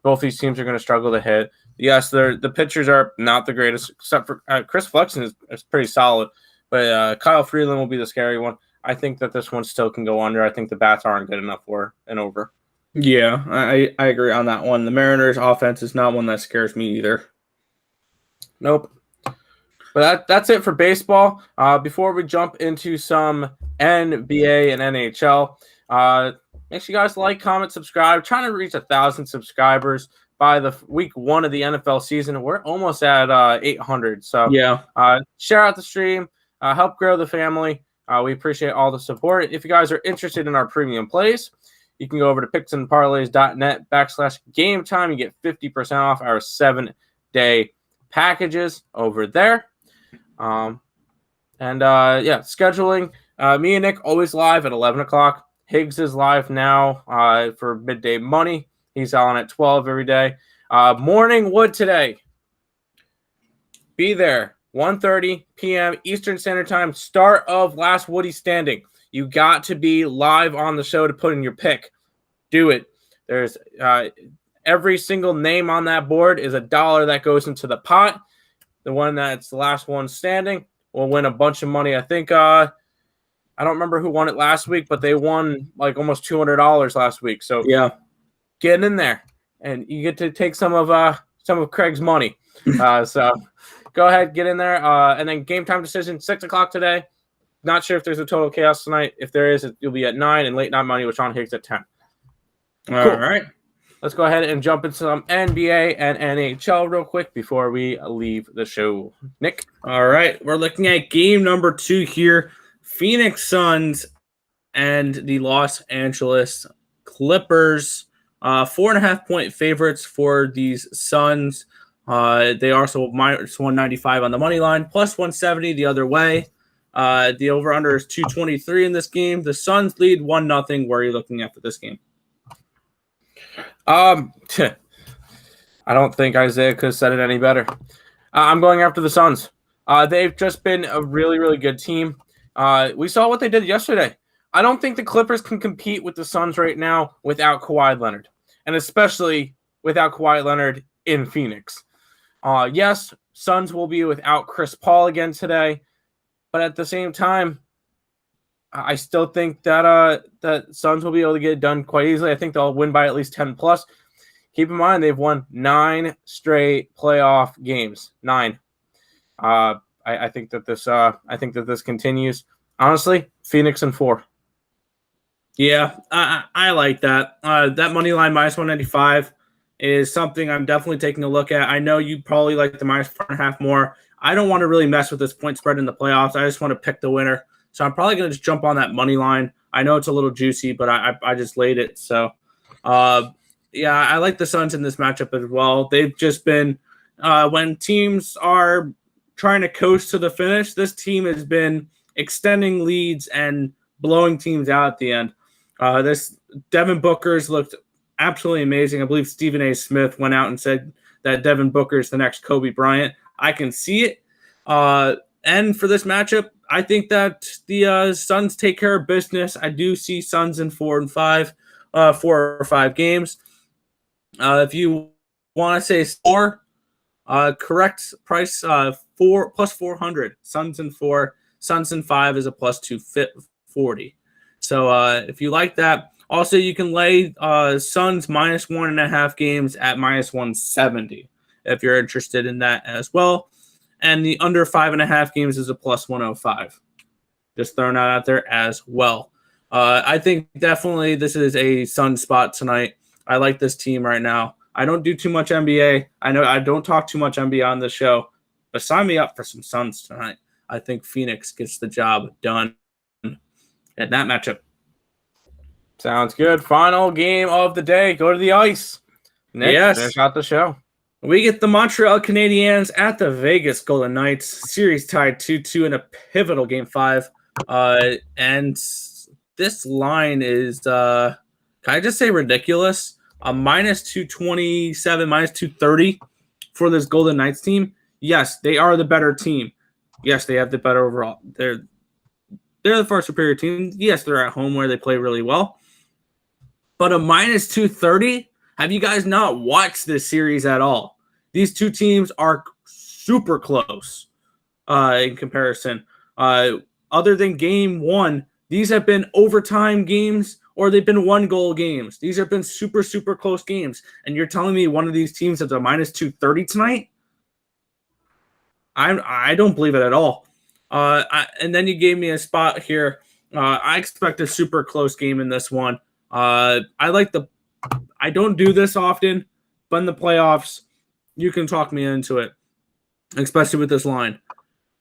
Both these teams are going to struggle to hit. Yes, the pitchers are not the greatest, except for Chris Flexen is pretty solid, but Kyle Freeland will be the scary one. I think that this one still can go under. I think the bats aren't good enough for an over. Yeah, I agree on that one. The Mariners' offense is not one that scares me either. Nope. But that's it for baseball. Before we jump into some NBA and NHL, make sure you guys like, comment, subscribe. Trying to reach 1,000 subscribers by the week 1 of the NFL season. We're almost at 800. So yeah, share out the stream, help grow the family. We appreciate all the support. If you guys are interested in our premium plays, you can go over to picksandparlays.net/game time. You get 50% off our 7-day packages over there. Scheduling. Me and Nick always live at 11 o'clock. Higgs is live now for midday money. He's on at 12 every day. Morning wood today. Be there. 1:30 p.m. Eastern Standard Time. Start of last Woody standing. You got to be live on the show to put in your pick. Do it. There's every single name on that board is $1 that goes into the pot. The one that's the last one standing will win a bunch of money. I think I don't remember who won it last week, but they won like almost $200 last week. So Yeah. get in there, and you get to take some of Craig's money. So go ahead, get in there, and then game time decision 6:00 today. Not sure if there's a total chaos tonight. If there is, you'll be at 9, and late night money with Sean Higgs at 10. All right. Let's go ahead and jump into some NBA and NHL real quick before we leave the show. Nick? All right. We're looking at game number 2 here. Phoenix Suns and the Los Angeles Clippers. 4.5-point favorites for these Suns. They also minus 195 on the money line, plus 170 the other way. The over-under is 223 in this game. The Suns lead 1-0. Where are you looking at for this game? I don't think Isaiah could have said it any better. I'm going after the Suns. They've just been a really, really good team. We saw what they did yesterday. I don't think the Clippers can compete with the Suns right now without Kawhi Leonard, and especially without Kawhi Leonard in Phoenix. Yes, Suns will be without Chris Paul again today, but at the same time, I still think that that Suns will be able to get it done quite easily. I think they'll win by at least 10 plus. Keep in mind they've won 9 straight playoff games. 9. I think that this continues. Honestly, Phoenix in 4. Yeah, I like that. That money line minus 195 is something I'm definitely taking a look at. I know you probably like the minus 4.5 more. I don't want to really mess with this point spread in the playoffs. I just want to pick the winner. So I'm probably going to just jump on that money line. I know it's a little juicy, but I just laid it. So, yeah, I like the Suns in this matchup as well. They've just been when teams are trying to coast to the finish, this team has been extending leads and blowing teams out at the end. This Devin Booker's looked absolutely amazing. I believe Stephen A. Smith went out and said that Devin Booker is the next Kobe Bryant. I can see it. And for this matchup, I think that the Suns take care of business. I do see Suns in 4 or 5 games. If you want to say score, correct price 4 plus 400. Suns in 4, Suns in 5 is a plus 240. So if you like that, also you can lay Suns minus 1.5 games at minus 170 if you're interested in that as well. And the under 5.5 games is a plus 105. Just throwing that out there as well. I think definitely this is a Sun spot tonight. I like this team right now. I don't do too much NBA. I know I don't talk too much NBA on the show, but sign me up for some Suns tonight. I think Phoenix gets the job done at that matchup. Sounds good. Final game of the day. Go to the ice. Nick, finish out the show. We get the Montreal Canadiens at the Vegas Golden Knights. Series tied 2-2 in a pivotal Game 5. And this line is, can I just say ridiculous? A minus 227, minus 230 for this Golden Knights team. Yes, they are the better team. Yes, they have the better overall. They're the far superior team. Yes, they're at home where they play really well. But a minus 230? Have you guys not watched this series at all? These two teams are super close in comparison. Other than game 1, these have been overtime games or they've been 1-goal games. These have been super, super close games. And you're telling me one of these teams has a minus 230 tonight? I don't believe it at all. And then you gave me a spot here. I expect a super close game in this one. I don't do this often, but in the playoffs, you can talk me into it, especially with this line.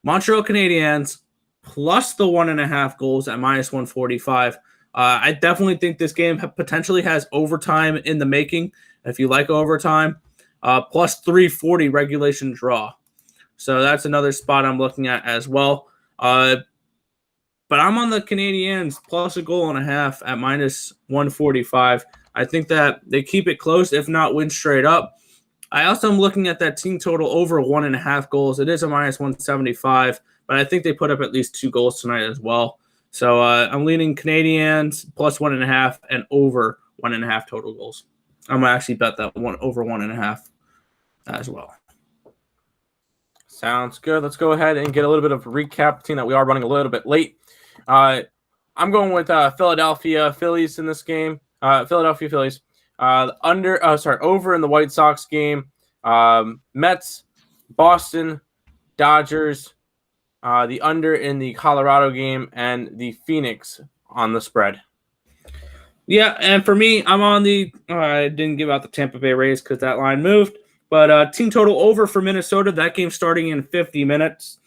Montreal Canadiens plus the 1.5 goals at minus 145. I definitely think this game potentially has overtime in the making. If you like overtime, plus 340 regulation draw. So that's another spot I'm looking at as well. But I'm on the Canadiens plus 1.5 at minus 145. I think that they keep it close, if not win straight up. I also am looking at that team total over 1.5 goals. It is a minus 175, but I think they put up at least 2 goals tonight as well. So I'm leaning Canadiens plus 1.5 and over 1.5 total goals. I'm going to actually bet that one over 1.5 as well. Sounds good. Let's go ahead and get a little bit of a recap, seeing that we are running a little bit late. I'm going with Philadelphia Phillies in this game. Philadelphia Phillies. Over in the White Sox game. Mets, Boston, Dodgers. The under in the Colorado game, and the Phoenix on the spread. Yeah, and for me, I'm on the. I didn't give out the Tampa Bay Rays because that line moved, but team total over for Minnesota. That game starting in 50 minutes.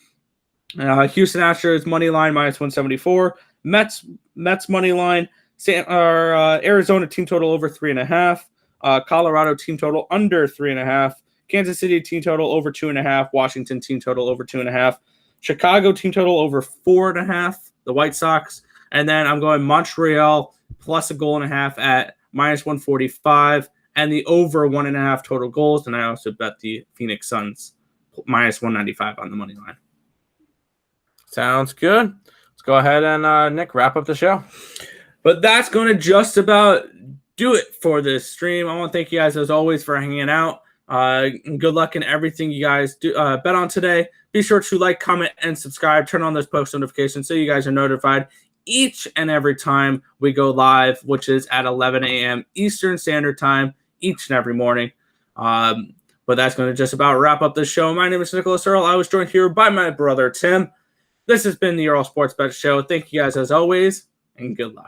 Houston Astros money line -174. Mets money line. Arizona team total over 3.5. Colorado team total under 3.5. Kansas City team total over 2.5. Washington team total over 2.5. Chicago team total over 4.5. The White Sox, and then I'm going Montreal plus 1.5 at -145, and the over 1.5 total goals. And I also bet the Phoenix Suns -195 on the money line. Sounds good. Let's go ahead and Nick, wrap up the show. But that's going to just about do it for this stream. I want to thank you guys as always for hanging out. Good luck in everything you guys do bet on today. Be sure to like, comment, and subscribe. Turn on those post notifications so you guys are notified each and every time we go live, which is at 11 a.m. Eastern Standard Time each and every morning. But that's going to just about wrap up the show. My name is Nicholas Earle. I was joined here by my brother, Tim. This has been the Earle Sports Bet Show. Thank you guys as always, and good luck.